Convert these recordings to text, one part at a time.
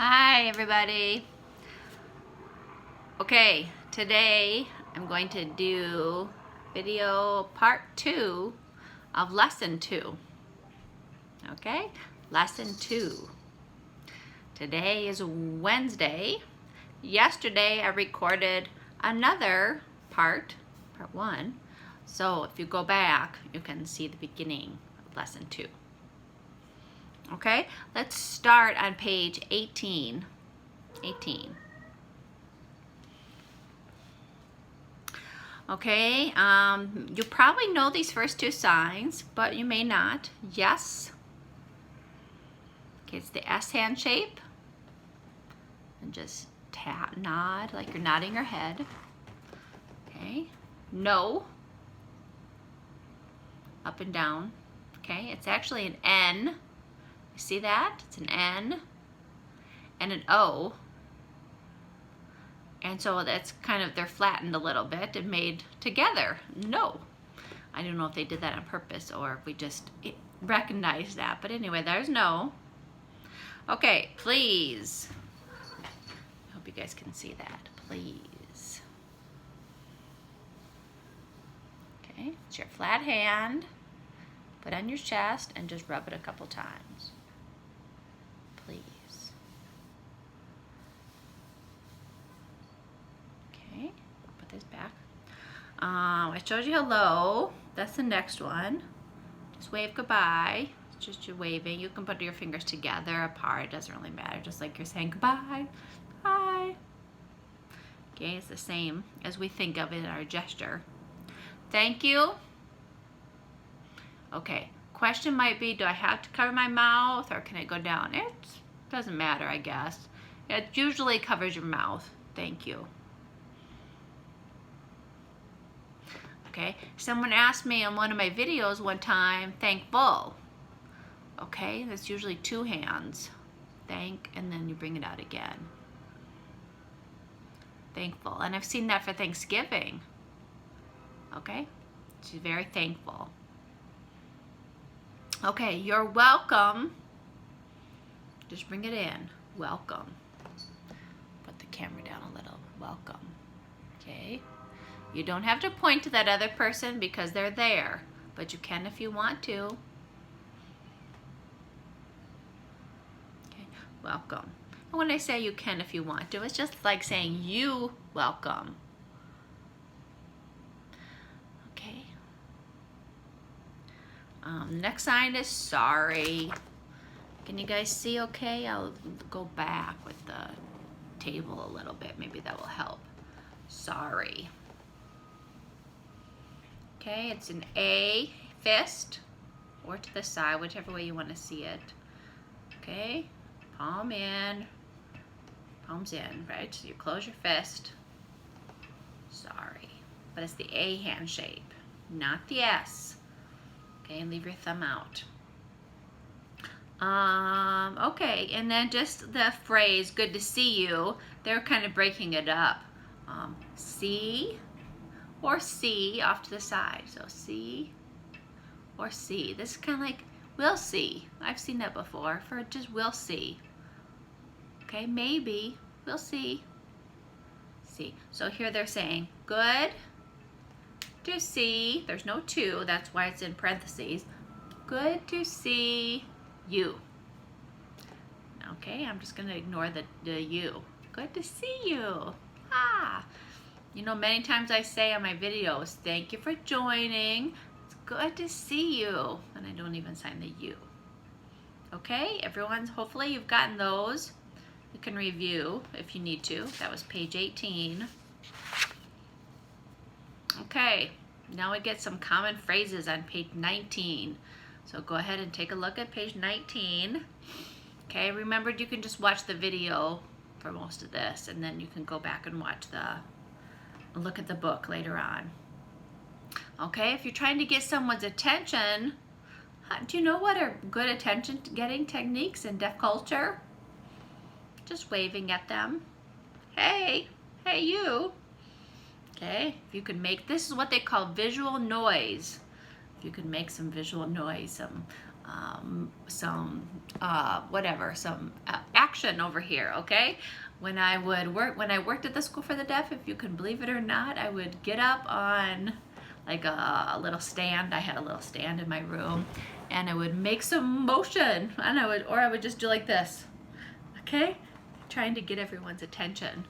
Hi everybody. Okay, today I'm going to do video part 2 of lesson 2. Okay, lesson 2. Today is Wednesday. Yesterday I recorded another part 1. So if you go back, you can see the beginning of lesson 2. Okay, let's start on page 18. Okay, you probably know these first two signs, but you may not. Yes. Okay, it's the S hand shape. And just nod like you're nodding your head. Okay, no. Up and down. Okay, it's actually an N. You see that? It's an N and an O. And so that's kind of, they're flattened a little bit and made together. No. I don't know if they did that on purpose or if we just recognized that. But anyway, there's no. Okay, please. I hope you guys can see that. Please. Okay, it's your flat hand. Put on your chest and just rub it a couple times. Please. Okay, put this back. I showed you hello. That's the next one. Just wave goodbye. It's just you waving. You can put your fingers together, apart. It doesn't really matter. Just like you're saying goodbye. Bye. Okay, it's the same as we think of it in our gesture. Thank you. Okay, question might be, do I have to cover my mouth or can it go down? It doesn't matter, I guess. It usually covers your mouth. Thank you. Okay, someone asked me on one of my videos one time, thankful. Okay, that's usually two hands. Thank, and then you bring it out again. Thankful, and I've seen that for Thanksgiving. Okay, she's very thankful. Okay, you're welcome. Just bring it in. Welcome. Put the camera down a little. Welcome. Okay. You don't have to point to that other person because they're there, but you can if you want to. Okay. Welcome. And when I say you can if you want to, it's just like saying you welcome. Okay. Next sign is sorry. Can you guys see okay? I'll go back with the table a little bit. Maybe that will help. Sorry. Okay, it's an A, fist, or to the side, whichever way you want to see it. Okay, palm in, palms in, right? So you close your fist. Sorry. But it's the A hand shape, not the S. Okay, and leave your thumb out. Okay, and then just the phrase, good to see you, they're kind of breaking it up. See or C off to the side. So C or C. This is kind of like, we'll see. I've seen that before for just we'll see. Okay, maybe, we'll see. See. So here they're saying, good to see, there's no to, that's why it's in parentheses. Good to see you. Okay, I'm just gonna ignore the you. Good to see you. Ah. You know, many times I say on my videos, thank you for joining. It's good to see you. And I don't even sign the you. Okay, everyone's, hopefully you've gotten those. You can review if you need to. That was page 18. Okay, now we get some common phrases on page 19. So go ahead and take a look at page 19. Okay, remember you can just watch the video for most of this and then you can go back and watch look at the book later on. Okay, if you're trying to get someone's attention, do you know what are good attention getting techniques in deaf culture? Just waving at them. Hey, hey you. Okay, if you can make, this is what they call visual noise. If you can make some visual noise, some some action over here, okay? When I worked at the School for the Deaf, if you can believe it or not, I would get up on like a little stand. I had a little stand in my room, and I would make some motion, and I would just do like this, okay? Trying to get everyone's attention.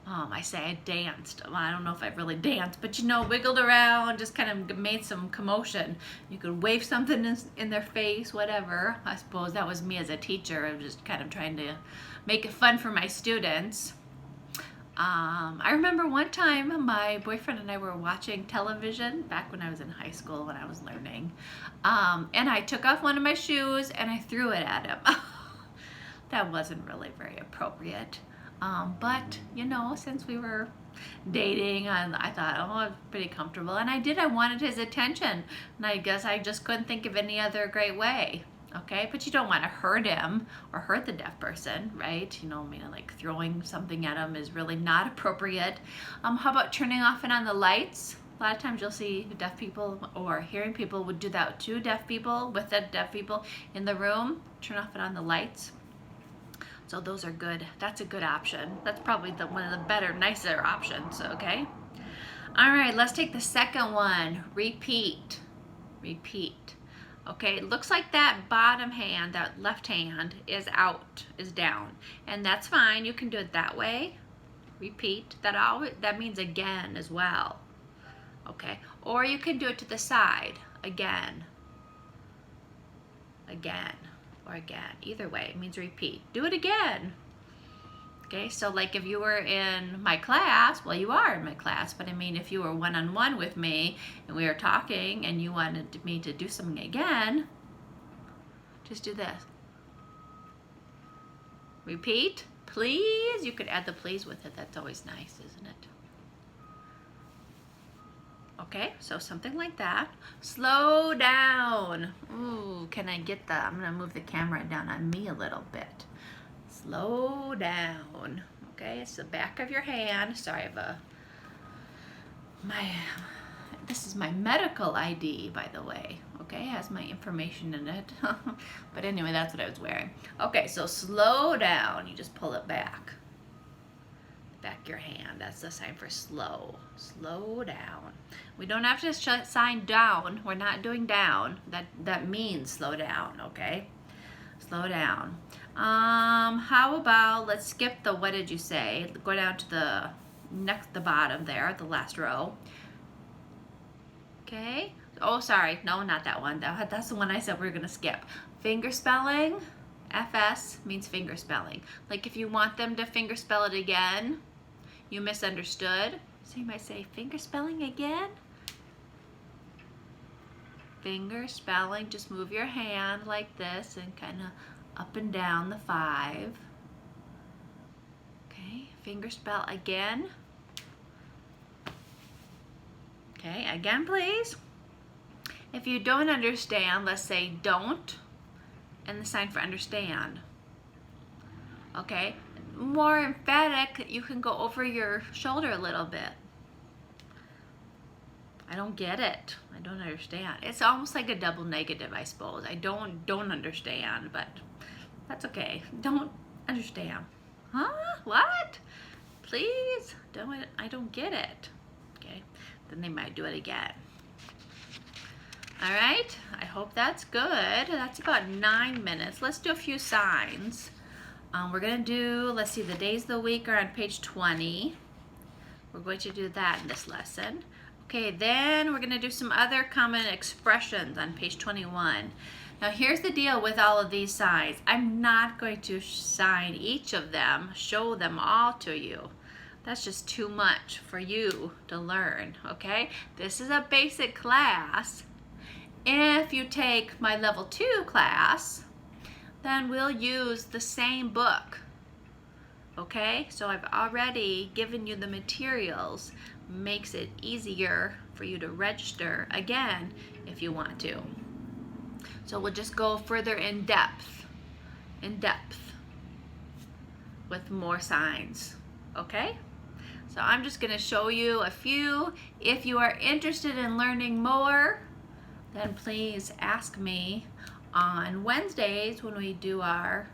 I say I danced. Well, I don't know if I really danced, but you know, wiggled around, just kind of made some commotion. You could wave something in their face, whatever. I suppose that was me as a teacher. I was just kind of trying to make it fun for my students. I remember one time my boyfriend and I were watching television back when I was in high school when I was learning. And I took off one of my shoes and I threw it at him. That wasn't really very appropriate. But, you know, since we were dating, I thought, oh, I was pretty comfortable. And I wanted his attention. And I guess I just couldn't think of any other great way. Okay, but you don't want to hurt him or hurt the deaf person, right? You know, I mean, like throwing something at him is really not appropriate. How about turning off and on the lights? A lot of times you'll see deaf people or hearing people would do that too. Deaf people with the deaf people in the room, turn off and on the lights. So those are good. That's a good option. That's probably one of the better, nicer options, okay? All right, let's take the second one. Repeat. Repeat. Okay, it looks like that bottom hand, that left hand, is out, is down. And that's fine. You can do it that way. Repeat. That means again as well. Okay, or you can do it to the side. Again. Again. Or again. Either way, it means repeat. Do it again. Okay, so like if you were in my class, well, you are in my class, but I mean, if you were one-on-one with me and we were talking and you wanted me to do something again, just do this. Repeat, please. You could add the please with it. That's always nice, isn't it? Okay, so something like that. Slow down. Ooh, can I get I'm gonna move the camera down on me a little bit. Slow down. Okay, it's the back of your hand. Sorry, this is my medical ID, by the way. Okay, it has my information in it. But anyway, that's what I was wearing. Okay, so slow down. You just pull it back. Back your hand. That's the sign for slow. Slow down. We don't have to sign down. We're not doing down. That means slow down, okay? Slow down. How about, let's skip the what did you say? Go down to the bottom there, the last row. Okay. Oh, sorry. No, not that one. That's the one I said we were going to skip. Finger spelling. FS means finger spelling. Like if you want them to finger spell it again, you misunderstood. So you might say finger spelling again. Finger spelling, just move your hand like this and kind of up and down the 5. Okay, finger spell again. Okay, again please. If you don't understand, let's say don't and the sign for understand. Okay, more emphatic, you can go over your shoulder a little bit. I don't get it. I don't understand. It's almost like a double negative, I suppose. I don't understand, but that's okay. Don't understand. Huh? What? Please? I don't get it. Okay. Then they might do it again. All right. I hope that's good. That's about 9 minutes. Let's do a few signs. We're going to do, let's see, the days of the week are on page 20. We're going to do that in this lesson. Okay, then we're going to do some other common expressions on page 21. Now here's the deal with all of these signs. I'm not going to sign each of them, show them all to you. That's just too much for you to learn, okay? This is a basic class. If you take my level 2 class, then we'll use the same book, okay? So I've already given you the materials. Makes it easier for you to register again if you want to. So we'll just go further in depth with more signs, okay? So I'm just going to show you a few. If you are interested in learning more, then please ask me on Wednesdays when we do our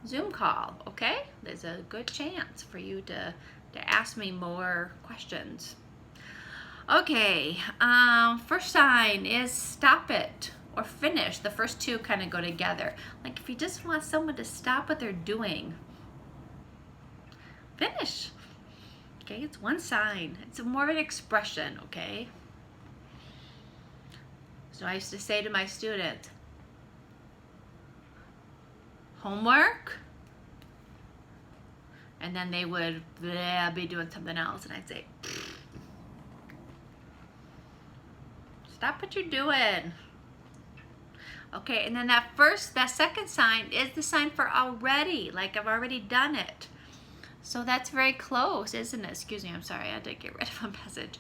Zoom call, okay? There's a good chance for you to ask me more questions. Okay, first sign is stop it or finish. The first two kind of go together. Like if you just want someone to stop what they're doing, finish. Okay, it's one sign. It's more of an expression, okay? So I used to say to my students, homework, and then they would be doing something else, and I'd say, stop what you're doing. Okay, and then that second sign is the sign for already, like I've already done it. So that's very close, isn't it? Excuse me, I'm sorry, I had to get rid of a message.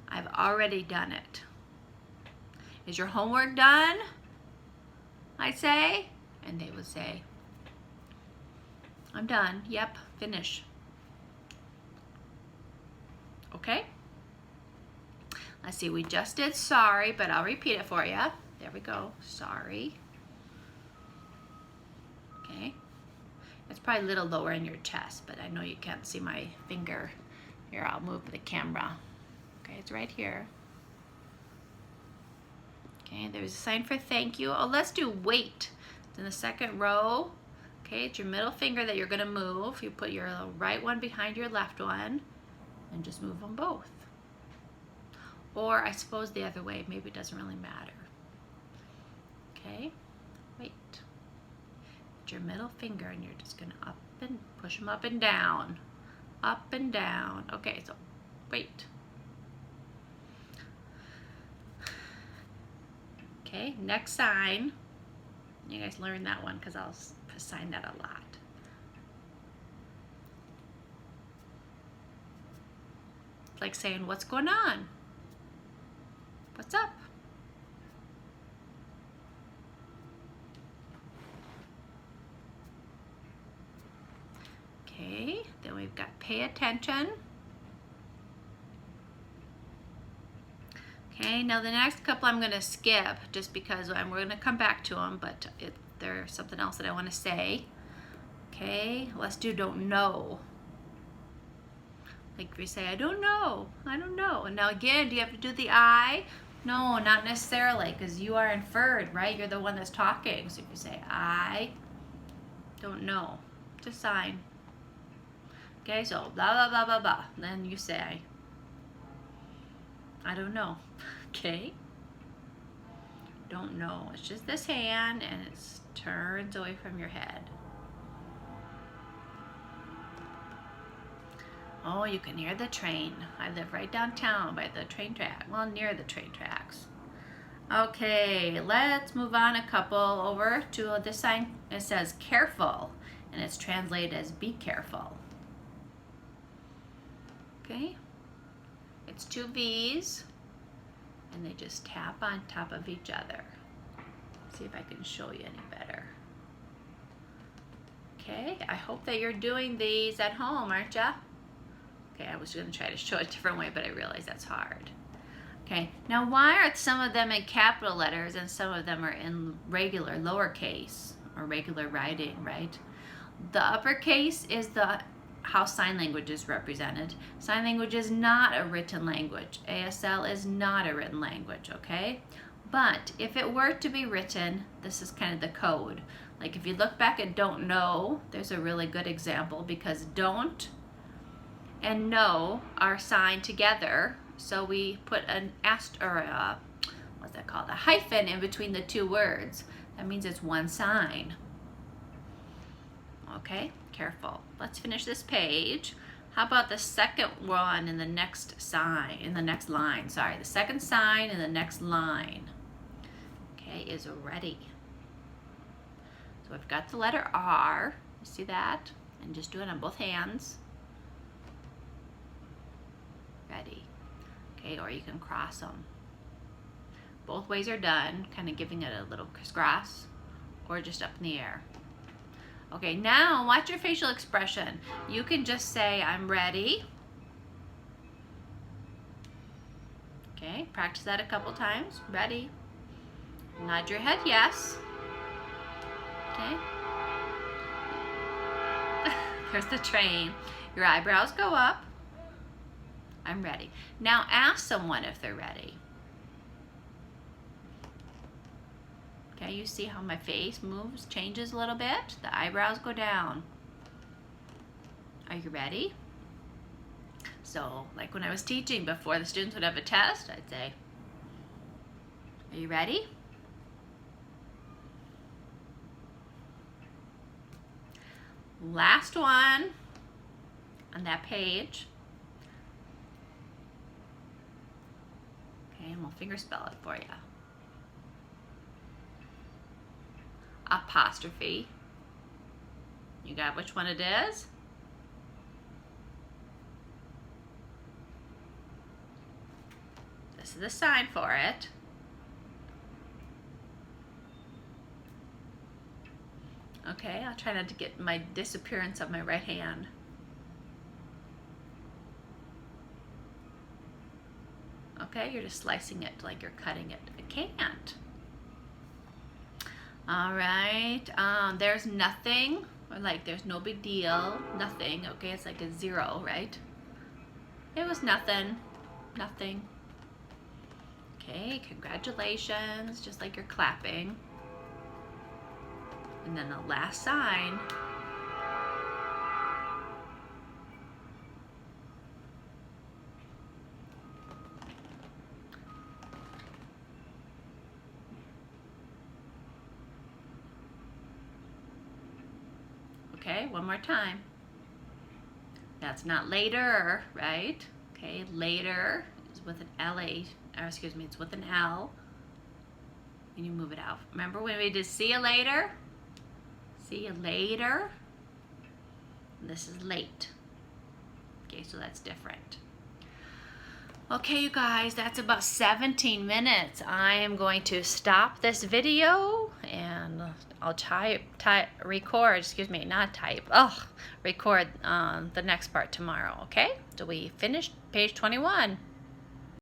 I've already done it. Is your homework done? I say, and they would say, I'm done. Yep, finish. Okay? Let's see, we just did sorry, but I'll repeat it for you. There we go, sorry. Okay. It's probably a little lower in your chest, but I know you can't see my finger. Here, I'll move the camera. Okay, it's right here. Okay, there's a sign for thank you. Oh, let's do wait. It's in the second row. Okay, it's your middle finger that you're gonna move. You put your right one behind your left one and just move them both. Or I suppose the other way, maybe it doesn't really matter. Okay, wait. It's your middle finger and you're just gonna up and push them up and down. Up and down. Okay, so wait. Okay, next sign. You guys learn that one because I'll sign that a lot. It's like saying, what's going on? What's up? Okay, then we've got pay attention. Okay, now the next couple I'm going to skip just because we're going to come back to them, but there's something else that I want to say. Okay, let's do don't know. Like if you say, I don't know. And now again, do you have to do the I? No, not necessarily, because you are inferred, right? You're the one that's talking. So if you say, I don't know, just sign. Okay, so blah, blah, blah, blah, blah. Then you say, I don't know. Okay? Don't know. It's just this hand and it turns away from your head. Oh, you can hear the train. I live right downtown by the train track. Well, near the train tracks. Okay, let's move on a couple over to this sign. It says careful, and it's translated as be careful. Okay? It's two V's, and they just tap on top of each other. See if I can show you any better. Okay, I hope that you're doing these at home, aren't ya? Okay, I was going to try to show it a different way, but I realized that's hard. Okay, now why are some of them in capital letters and some of them are in regular lowercase or regular writing, right? The uppercase is how sign language is represented. Sign language is not a written language. ASL is not a written language, okay? But if it were to be written, this is kind of the code. Like if you look back at don't know, there's a really good example because don't and know are signed together. So we put an what's that called? A hyphen in between the two words. That means it's one sign. Okay, careful. Let's finish this page. How about the second one in the next line? Sorry, the second sign in the next line. Okay, is ready. So I've got the letter R. You see that? And just do it on both hands. Ready. Okay, or you can cross them. Both ways are done, kind of giving it a little crisscross, or just up in the air. Okay, now watch your facial expression. You can just say, I'm ready. Okay, practice that a couple times. Ready. Nod your head yes. Okay. There's the train. Your eyebrows go up. I'm ready. Now ask someone if they're ready. Okay, you see how my face moves, changes a little bit? The eyebrows go down. Are you ready? So, like when I was teaching, before the students would have a test, I'd say, are you ready? Last one on that page. Okay, and we'll fingerspell it for you. Apostrophe. You got which one it is? This is the sign for it. Okay, I'll try not to get my disappearance of my right hand. Okay, you're just slicing it like you're cutting it. I can't. All right, there's nothing, or like there's no big deal, nothing. Okay, it's like a 0, right? It was nothing, nothing. Okay, congratulations, just like you're clapping. And then the last sign. Okay, one more time. That's not later, right? Okay, later is with an L-A, or excuse me, it's with an L. And you move it out. Remember when we did see you later? See you later. This is late. Okay, so that's different. Okay, you guys, that's about 17 minutes. I am going to stop this video and I'll record the next part tomorrow, okay? So we finished page 21.